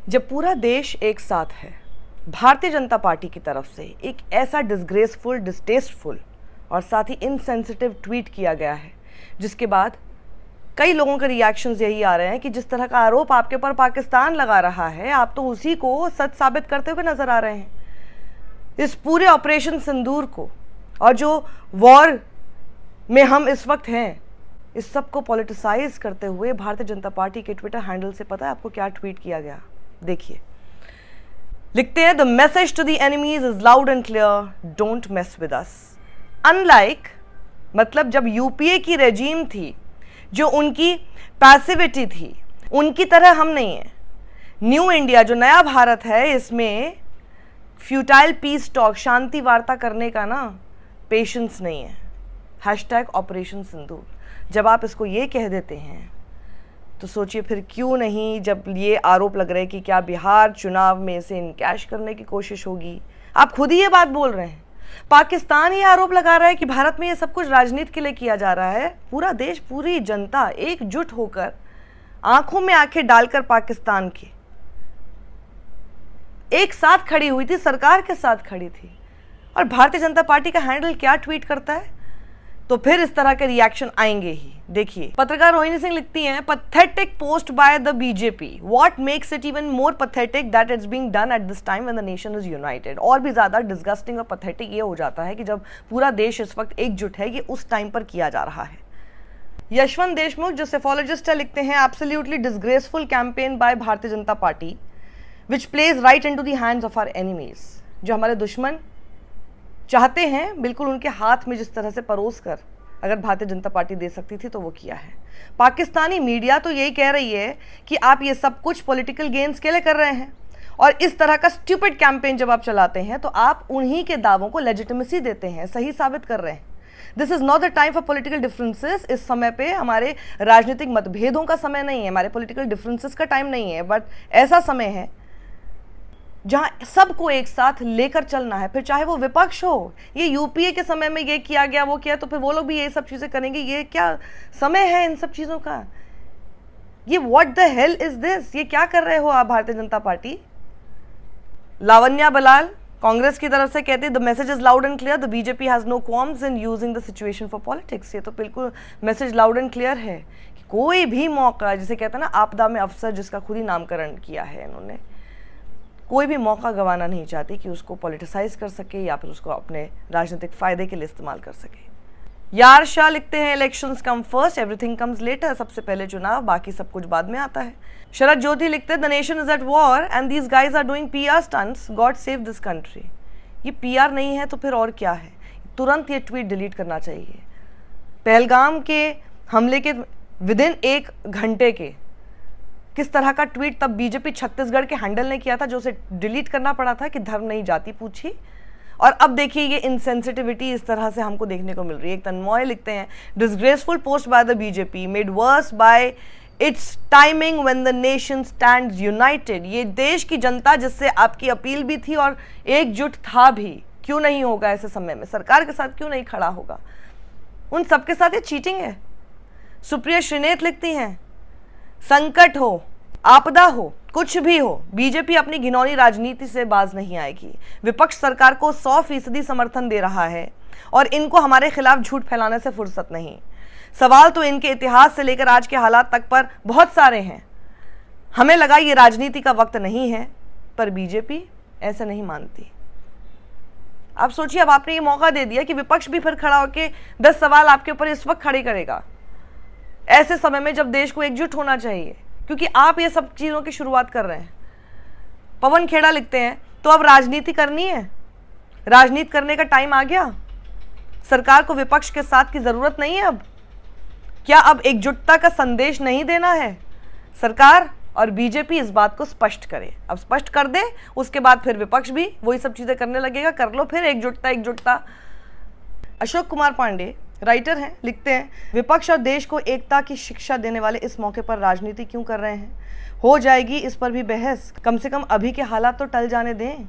जब पूरा देश एक साथ है, भारतीय जनता पार्टी की तरफ से एक ऐसा डिसग्रेसफुल, डिस्टेस्टफुल और साथ ही इनसेंसिटिव ट्वीट किया गया है, जिसके बाद कई लोगों के रिएक्शंस यही आ रहे हैं कि जिस तरह का आरोप आपके ऊपर पाकिस्तान लगा रहा है, आप तो उसी को सच साबित करते हुए नजर आ रहे हैं। इस पूरे ऑपरेशन सिंदूर को और जो वॉर में हम इस वक्त हैं, इस सब को पॉलिटिसाइज करते हुए भारतीय जनता पार्टी के ट्विटर हैंडल से पता है आपको क्या ट्वीट किया गया? देखिए, लिखते हैं, the message to the enemies is loud and clear, don't mess with us. Unlike, मतलब जब यूपीए की रेजीम थी, जो उनकी पैसिविटी थी, उनकी तरह हम नहीं है। न्यू इंडिया, जो नया भारत है, इसमें फ्यूटाइल पीस टॉक, शांति वार्ता करने का ना पेशेंस नहीं है। हैशटैग ऑपरेशन सिंदूर। जब आप इसको ये कह देते हैं तो सोचिए फिर क्यों नहीं, जब ये आरोप लग रहे हैं कि क्या बिहार चुनाव में इसे इनकैश करने की कोशिश होगी। आप खुद ही ये बात बोल रहे हैं। पाकिस्तान ये आरोप लगा रहा है कि भारत में ये सब कुछ राजनीति के लिए किया जा रहा है। पूरा देश, पूरी जनता एकजुट होकर, आंखों में आंखें डालकर पाकिस्तान की एक साथ खड़ी हुई थी, सरकार के साथ खड़ी थी। और भारतीय जनता पार्टी का हैंडल क्या ट्वीट करता है, तो फिर इस तरह के रिएक्शन आएंगे ही। देखिए, पत्रकार रोहिणी सिंह लिखती हैं, pathetic post by the BJP, what makes it even more pathetic that it's being done at this time when the nation is United. और भी ज्यादा डिस्गस्टिंग और पैथेटिक ये हो जाता है कि जब पूरा देश इस वक्त एकजुट है, ये उस टाइम पर किया जा रहा है। यशवंत देशमुख, जो सेफोलॉजिस्ट है, लिखते हैं, absolutely disgraceful campaign by Bharatiya Janata Party which pledge right into the hands of our enemies. जो हमारे दुश्मन चाहते हैं, बिल्कुल उनके हाथ में जिस तरह से परोस कर अगर भारतीय जनता पार्टी दे सकती थी तो वो किया है। पाकिस्तानी मीडिया तो यही कह रही है कि आप ये सब कुछ पॉलिटिकल गेन्स के लिए कर रहे हैं, और इस तरह का स्टूपिड कैंपेन जब आप चलाते हैं तो आप उन्हीं के दावों को लेजिटिमेसी देते हैं, सही साबित कर रहे हैं। This is not the time for political differences. इस समय पे हमारे राजनीतिक मतभेदों का समय नहीं है, हमारे पॉलिटिकल डिफरेंसेस का टाइम नहीं है, बट ऐसा समय है जहां सबको एक साथ लेकर चलना है, फिर चाहे वो विपक्ष हो। ये यूपीए के समय में ये किया गया, वो किया, तो फिर वो लोग भी ये सब चीजें करेंगे। ये क्या समय है इन सब चीजों का? ये what the hell is this? ये क्या कर रहे हो आप भारतीय जनता पार्टी? लावण्या बलाल कांग्रेस की तरफ से कहती है, the message is loud and clear, the BJP has no qualms in using the situation for politics. ये तो बिल्कुल मैसेज लाउड एंड क्लियर है कि कोई भी मौका, जिसे कहते हैं ना आपदा में अफसर, जिसका खुद ही नामकरण किया है इन्होंने, कोई भी मौका गंवाना नहीं चाहती कि उसको पॉलिटिसाइज कर सके या फिर उसको अपने राजनीतिक फायदे के लिए इस्तेमाल कर सके। यार शाह लिखते हैं, elections come first, everything comes later. सबसे पहले चुनाव, बाकी सब कुछ बाद में आता है। शरद ज्योति लिखते हैं, the nation is at war and these guys are doing PR stunts, god save this country. ये पीआर नहीं है तो फिर और क्या है? तुरंत ये ट्वीट डिलीट करना चाहिए। पहलगाम के हमले के विदिन 1 घंटे के किस तरह का ट्वीट तब बीजेपी छत्तीसगढ़ के हैंडल ने किया था, जो उसे डिलीट करना पड़ा था कि धर्म नहीं जाति पूछी। और अब देखिए ये इनसेंसिटिविटी इस तरह से हमको देखने को मिल रही है। एक तन्मय लिखते हैं, disgraceful post by the BJP made worse by its timing when the nation stands united. ये देश की जनता, जिससे आपकी अपील भी थी और एकजुट था भी, क्यों नहीं होगा ऐसे समय में? सरकार के साथ क्यों नहीं खड़ा होगा? उन सबके साथ ये चीटिंग है। सुप्रिया श्रीनेत लिखती हैं, संकट हो, आपदा हो, कुछ भी हो, बीजेपी अपनी घिनौनी राजनीति से बाज नहीं आएगी। विपक्ष सरकार को 100% समर्थन दे रहा है और इनको हमारे खिलाफ झूठ फैलाने से फुर्सत नहीं। सवाल तो इनके इतिहास से लेकर आज के हालात तक पर बहुत सारे हैं। हमें लगा ये राजनीति का वक्त नहीं है, पर बीजेपी ऐसे नहीं मानती। आप सोचिए, अब आपने ये मौका दे दिया कि विपक्ष भी फिर खड़ा होकर 10 सवाल आपके ऊपर इस वक्त खड़े करेगा, ऐसे समय में जब देश को एकजुट होना चाहिए, क्योंकि आप ये सब चीजों की शुरुआत कर रहे हैं। पवन खेड़ा लिखते हैं, तो अब राजनीति करनी है, राजनीति करने का टाइम आ गया। सरकार को विपक्ष के साथ की जरूरत नहीं है। अब क्या अब एकजुटता का संदेश नहीं देना है? सरकार और बीजेपी इस बात को स्पष्ट करे, अब स्पष्ट कर दे, उसके बाद फिर विपक्ष भी वही सब चीजें करने लगेगा। कर लो फिर एकजुटता एकजुटता। अशोक कुमार पांडे राइटर हैं, लिखते हैं, विपक्ष और देश को एकता की शिक्षा देने वाले इस मौके पर राजनीति क्यों कर रहे हैं? हो जाएगी इस पर भी बहस, कम से कम अभी के हालात तो टल जाने दें।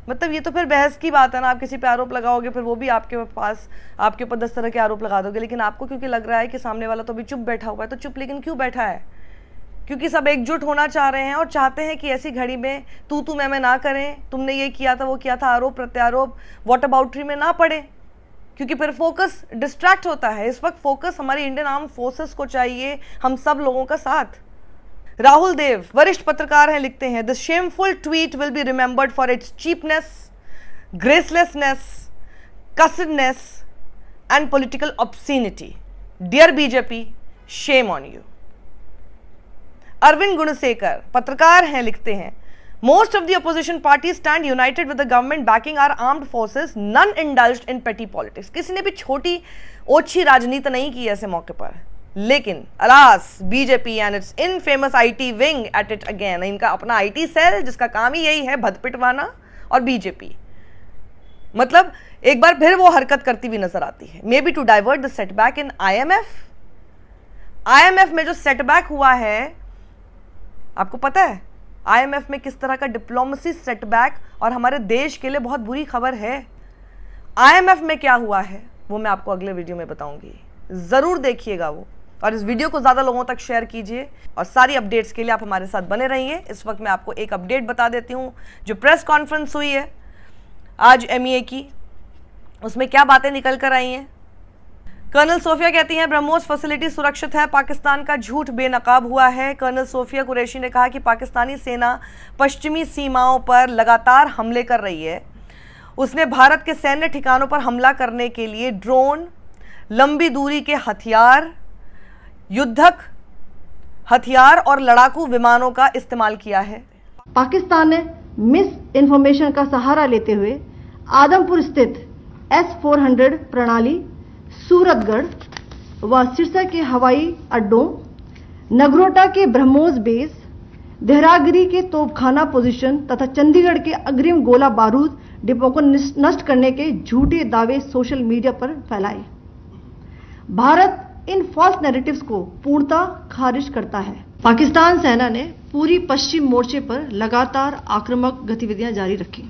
मतलब ये तो फिर बहस की बात है ना। आप किसी पे आरोप लगाओगे, फिर वो भी आपके पास आपके ऊपर 10 तरह के आरोप लगा दोगे, लेकिन आपको क्योंकि लग रहा है कि सामने वाला तो अभी चुप बैठा हुआ है, तो चुप लेकिन क्यों बैठा है? क्योंकि सब एकजुट होना चाह रहे हैं और चाहते हैं कि ऐसी घड़ी में तू मैं ना करें, तुमने ये किया था वो किया था, आरोप प्रत्यारोप व्हाट अबाउटरी में ना पड़े, क्योंकि फिर फोकस डिस्ट्रैक्ट होता है। इस वक्त फोकस हमारी इंडियन आर्म फोर्सेस को चाहिए, हम सब लोगों का साथ। राहुल देव वरिष्ठ पत्रकार हैं, लिखते हैं the shameful tweet will be remembered for its cheapness, gracelessness, cussedness and political obscenity. Dear BJP, shame on you. Arvind Gunasekar पत्रकार हैं, लिखते हैं Most of the opposition parties stand united with the government backing our armed forces, none indulged in petty politics. किसी ने भी छोटी ओछी राजनीति नहीं की ऐसे मौके पर, लेकिन alas BJP and it's infamous IT wing at it again, इनका अपना आईटी सेल जिसका काम ही यही है भद पिटवाना, और बीजेपी मतलब एक बार फिर वो हरकत करती हुई नजर आती है। May be to divert the setback in IMF में जो सेटबैक हुआ है, आपको पता है आईएमएफ में किस तरह का डिप्लोमेसी सेटबैक, और हमारे देश के लिए बहुत बुरी खबर है। आईएमएफ में क्या हुआ है वो मैं आपको अगले वीडियो में बताऊंगी, जरूर देखिएगा वो, और इस वीडियो को ज्यादा लोगों तक शेयर कीजिए, और सारी अपडेट्स के लिए आप हमारे साथ बने रहिए। इस वक्त मैं आपको एक अपडेट बता देती हूँ, जो प्रेस कॉन्फ्रेंस हुई है आज एमईए की, उसमें क्या बातें निकल कर आई हैं। कर्नल सोफिया कहती हैं ब्रह्मोस फैसिलिटी सुरक्षित है, पाकिस्तान का झूठ बेनकाब हुआ है। कर्नल सोफिया कुरैशी ने कहा कि पाकिस्तानी सेना पश्चिमी सीमाओं पर लगातार हमले कर रही है। उसने भारत के सैन्य ठिकानों पर हमला करने के लिए ड्रोन, लंबी दूरी के हथियार, युद्धक हथियार और लड़ाकू विमानों का इस्तेमाल किया है। पाकिस्तान ने मिस इन्फॉर्मेशन का सहारा लेते हुए आदमपुर स्थित S-400 प्रणाली, सूरतगढ़ व सिरसा के हवाई अड्डों, नगरोटा के ब्रह्मोस बेस, देहरागिरी के तोपखाना पोजीशन तथा चंडीगढ़ के अग्रिम गोला बारूद डिपो को नष्ट करने के झूठे दावे सोशल मीडिया पर फैलाए। भारत इन फॉल्स नैरेटिव्स को पूर्णतः खारिज करता है। पाकिस्तान सेना ने पूरी पश्चिम मोर्चे पर लगातार आक्रामक गतिविधियां जारी रखी।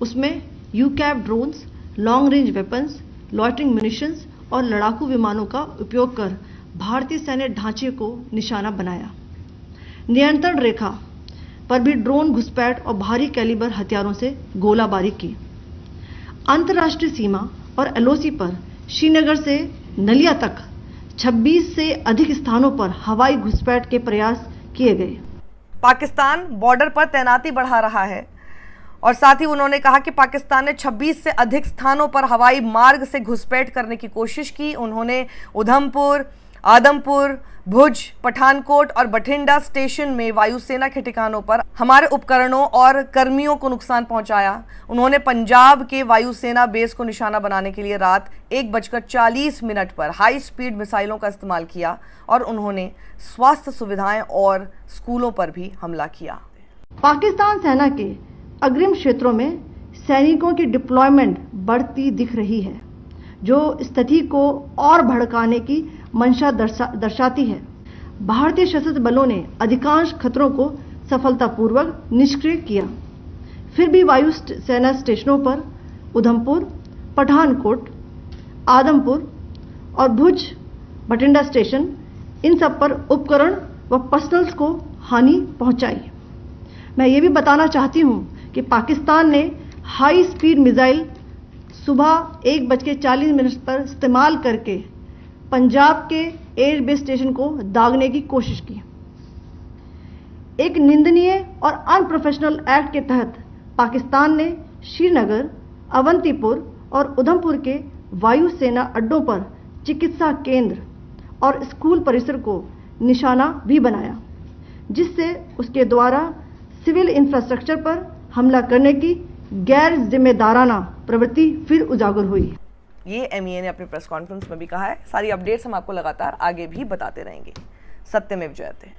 उसमें यूकैप drones, long range weapons, loitering munitions और लड़ाकू विमानों का उपयोग कर भारतीय सैन्य ढांचे को निशाना बनाया। नियंत्रण रेखा पर भी ड्रोन घुसपैठ और भारी कैलिबर हथियारों से गोलाबारी की। अंतर्राष्ट्रीय सीमा और एलओसी पर श्रीनगर से नलिया तक 26 से अधिक स्थानों पर हवाई घुसपैठ के प्रयास किए गए। पाकिस्तान बॉर्डर पर तैनाती बढ़ा रहा है, और साथ ही उन्होंने कहा कि पाकिस्तान ने 26 से अधिक स्थानों पर हवाई मार्ग से घुसपैठ करने की कोशिश की। उन्होंने उधमपुर, आदमपुर, भुज, पठानकोट और बठिंडा स्टेशन में वायुसेना के ठिकानों पर हमारे उपकरणों और कर्मियों को नुकसान पहुंचाया। उन्होंने पंजाब के वायुसेना बेस को निशाना बनाने के लिए रात 1:40 पर हाई स्पीड मिसाइलों का इस्तेमाल किया, और उन्होंने स्वास्थ्य सुविधाएं और स्कूलों पर भी हमला किया। पाकिस्तान सेना के अग्रिम क्षेत्रों में सैनिकों की डिप्लॉयमेंट बढ़ती दिख रही है, जो स्थिति को और भड़काने की मंशा दर्शाती है। भारतीय सशस्त्र बलों ने अधिकांश खतरों को सफलतापूर्वक निष्क्रिय किया, फिर भी वायु सेना स्टेशनों पर उधमपुर, पठानकोट, आदमपुर और भुज, बठिंडा स्टेशन, इन सब पर उपकरण व पर्सनल्स को हानि पहुंचाई। मैं ये भी बताना चाहती हूं कि पाकिस्तान ने हाई स्पीड मिसाइल सुबह 1:40 पर इस्तेमाल करके पंजाब के एयरबेस स्टेशन को दागने की कोशिश की। एक निंदनीय और अनप्रोफेशनल एक्ट के तहत पाकिस्तान ने श्रीनगर, अवंतीपुर और उधमपुर के वायुसेना अड्डों पर चिकित्सा केंद्र और स्कूल परिसर को निशाना भी बनाया, जिससे उसके द्वारा सिविल इंफ्रास्ट्रक्चर पर हमला करने की गैर जिम्मेदाराना प्रवृत्ति फिर उजागर हुई। ये एमईए ने अपनी प्रेस कॉन्फ्रेंस में भी कहा है। सारी अपडेट्स हम आपको लगातार आगे भी बताते रहेंगे। सत्यमेव जयते।